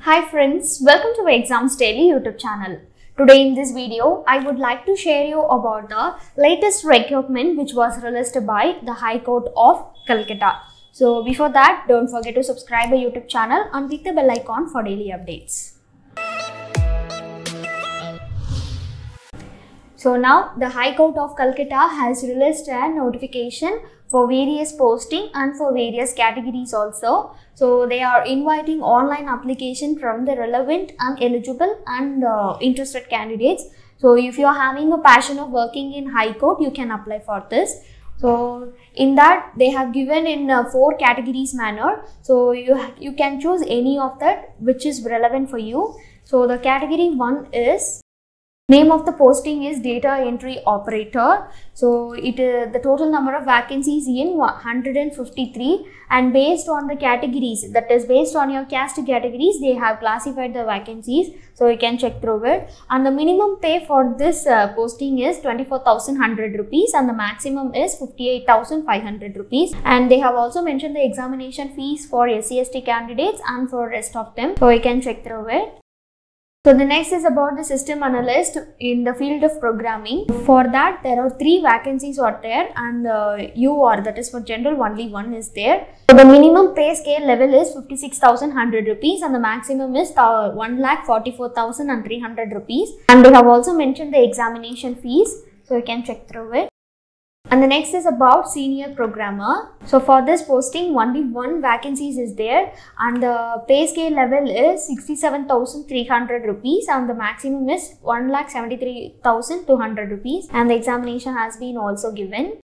Hi friends, welcome to Exams Daily YouTube channel. Today in this video, I would like to share you about the latest recruitment which was released by the High Court of Calcutta. So before that, don't forget to subscribe our YouTube channel and click the bell icon for daily updates. So now the High Court of Calcutta has released a notification for various posting and for various categories also. So they are inviting online application from the relevant and eligible and interested candidates. So if you are having a passion of working in High Court, you can apply for this. So in that they have given in 4 categories manner. So you can choose any of that which is relevant for you. So the category 1 is name of the posting is data entry operator. So the total number of vacancies in 153, and based on the categories, that is based on your caste categories, they have classified the vacancies. So you can check through it. And the minimum pay for this posting is 24,100 rupees and the maximum is 58,500 rupees. And they have also mentioned the examination fees for SC/ST candidates and for rest of them. So you can check through it. So the next is about the system analyst in the field of programming. For that, there are 3 vacancies are there, and UR, that is for general, only 1 is there. So the minimum pay scale level is 56,100 rupees and the maximum is 1,44,300 rupees. And they have also mentioned the examination fees, so you can check through it. And the next is about senior programmer. So for this posting, only 1 vacancies is there and the pay scale level is 67,300 rupees and the maximum is 1,73,200 rupees, and the examination has been also given.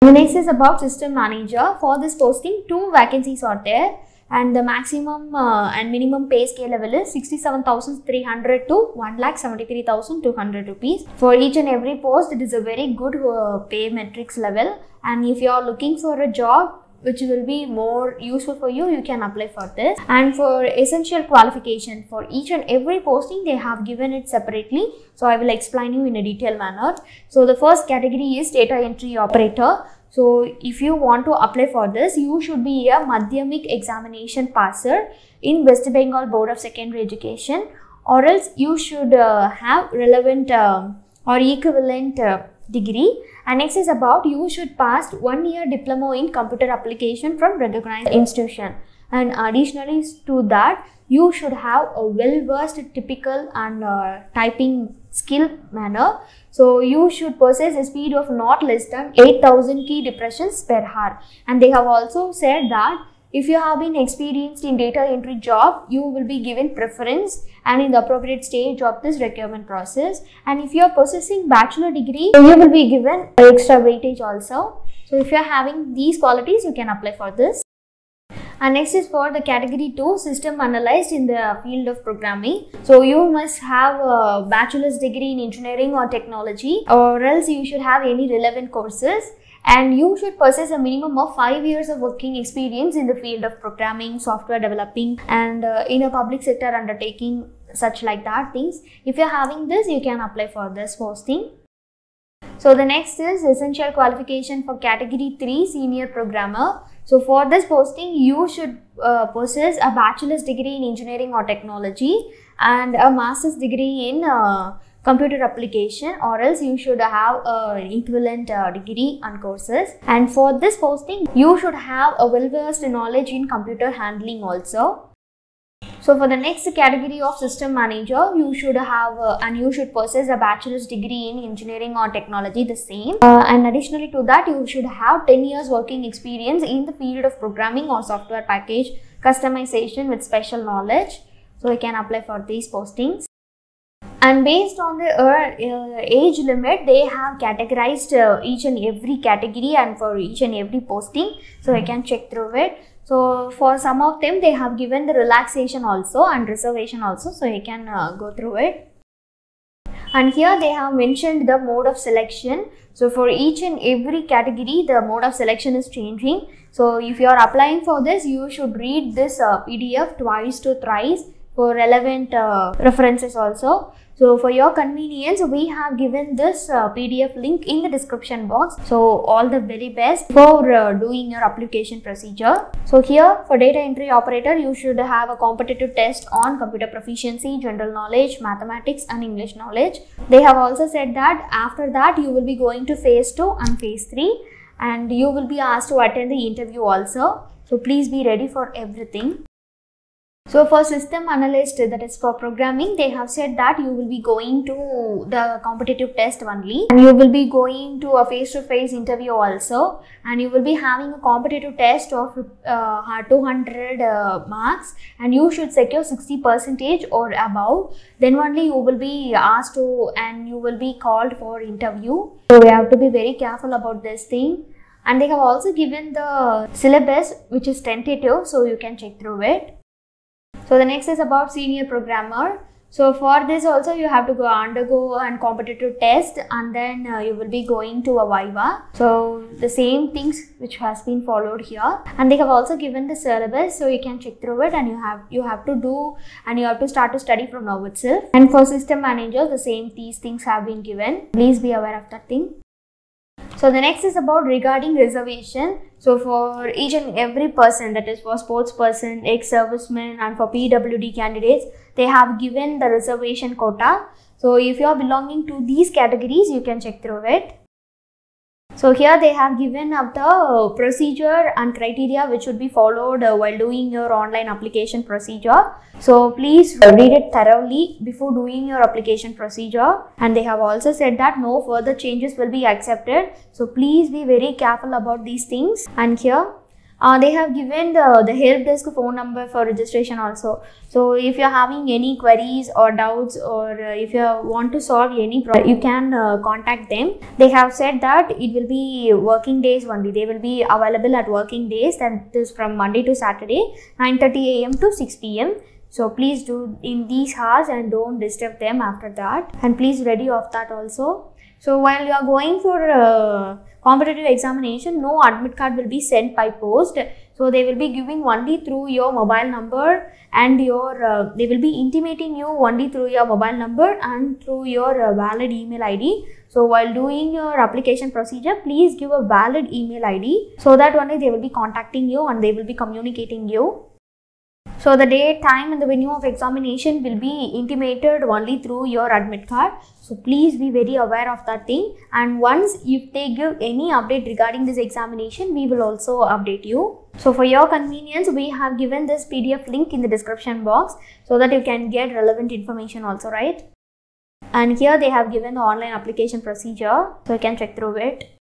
And the next is about system manager. For this posting, 2 vacancies are there and the maximum and minimum pay scale level is 67,300 to 1,73,200 rupees. For each and every post, it is a very good pay metrics level, and if you are looking for a job which will be more useful for you, you can apply for this. And for essential qualification, for each and every posting, they have given it separately. So I will explain you in a detailed manner. So the first category is data entry operator. So if you want to apply for this, you should be a Madhyamik examination passer in West Bengal Board of Secondary Education, or else you should have relevant or equivalent degree. And next is about you should pass 1 year diploma in computer application from recognized institution. And additionally to that, you should have a well-versed typical and typing skill manner. So you should possess a speed of not less than 8,000 key depressions per hour. And they have also said that if you have been experienced in data entry job, you will be given preference and in the appropriate stage of this recruitment process. And if you are possessing bachelor degree, you will be given extra weightage also. So if you are having these qualities, you can apply for this. And next is for the category 2, system analyst in the field of programming. So you must have a bachelor's degree in engineering or technology, or else you should have any relevant courses, and you should possess a minimum of 5 years of working experience in the field of programming, software developing, and in a public sector undertaking, such like that things. If you are having this, you can apply for this posting. So the next is essential qualification for category 3, senior programmer. So for this posting, you should possess a bachelor's degree in engineering or technology and a master's degree in computer application, or else you should have an equivalent degree and courses. And for this posting, you should have a well-versed knowledge in computer handling also. So for the next category of system manager, you should have and you should possess a bachelor's degree in engineering or technology, the same. And additionally to that, you should have 10 years working experience in the field of programming or software package customization with special knowledge. So you can apply for these postings. And based on the age limit, they have categorized each and every category and for each and every posting. So you can check through it. So for some of them, they have given the relaxation also and reservation also. So you can go through it. And here they have mentioned the mode of selection. So for each and every category, the mode of selection is changing. So if you are applying for this, you should read this PDF twice to thrice for relevant references also. So for your convenience, we have given this PDF link in the description box. So all the very best for doing your application procedure. So here for data entry operator, you should have a competitive test on computer proficiency, general knowledge, mathematics and English knowledge. They have also said that after that you will be going to phase 2 and phase 3 and you will be asked to attend the interview also. So please be ready for everything. So for system analyst, that is for programming, they have said that you will be going to the competitive test only and you will be going to a face-to-face interview also, and you will be having a competitive test of 200 marks and you should secure 60% or above. Then only you will be asked to and you will be called for interview. So we have to be very careful about this thing. And they have also given the syllabus which is tentative, so you can check through it. So the next is about senior programmer. So for this also you have to undergo a competitive test and then you will be going to a Viva. So the same things which has been followed here, and they have also given the syllabus, so you can check through it and you have to do and you have to start to study from now itself. And for system manager, the same these things have been given. Please be aware of that thing. So the next is about regarding reservation. So for each and every person, that is for sports person, ex-servicemen and for PWD candidates, they have given the reservation quota. So if you are belonging to these categories, you can check through it. So here they have given up the procedure and criteria which should be followed while doing your online application procedure. So please read it thoroughly before doing your application procedure. And they have also said that no further changes will be accepted. So please be very careful about these things. And here they have given the help desk phone number for registration also. So if you are having any queries or doubts, or if you want to solve any problem, you can contact them. They have said that it will be working days only. They will be available at working days, and this from Monday to Saturday, 9:30 AM to 6 PM. So please do in these hours and don't disturb them after that. And please ready of that also. So while you are going for competitive examination, no admit card will be sent by post. So they will be giving only through your mobile number and your they will be intimating you only through your mobile number and through your valid email ID. So while doing your application procedure, please give a valid email ID so that only they will be contacting you and they will be communicating you. So the date, time and the venue of examination will be intimated only through your admit card. So please be very aware of that thing. And once if they give any update regarding this examination, we will also update you. So for your convenience, we have given this PDF link in the description box so that you can get relevant information also, right? And here they have given the online application procedure, so you can check through it.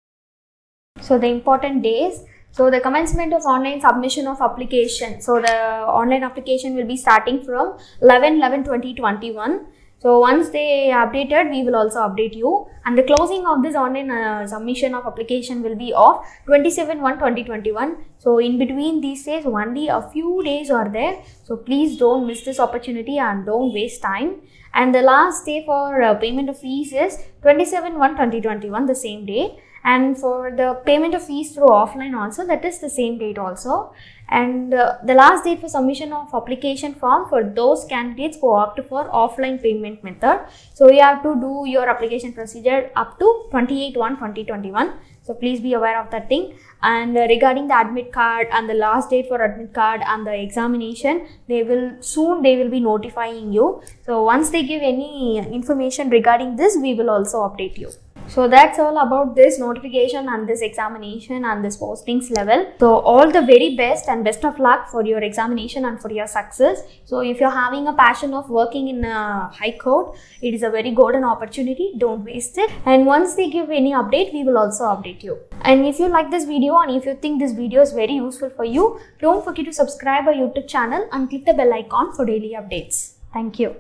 So the important days. So the commencement of online submission of application. So the online application will be starting from 11/11/2021. So once they updated, we will also update you. And the closing of this online submission of application will be of 27/1/2021. So in between these days, only a few days are there. So please don't miss this opportunity and don't waste time. And the last day for payment of fees is 27/1/2021, the same day. And for the payment of fees through offline also, that is the same date also. And the last date for submission of application form for those candidates who opt for offline payment method. So you have to do your application procedure up to 28/1/2021. So please be aware of that thing. And regarding the admit card and the last date for admit card and the examination, they will be notifying you. So once they give any information regarding this, we will also update you. So that's all about this notification and this examination and this postings level. So all the very best and best of luck for your examination and for your success. So if you're having a passion of working in a high court, it is a very golden opportunity. Don't waste it. And once they give any update, we will also update you. And if you like this video and if you think this video is very useful for you, don't forget to subscribe our YouTube channel and click the bell icon for daily updates. Thank you.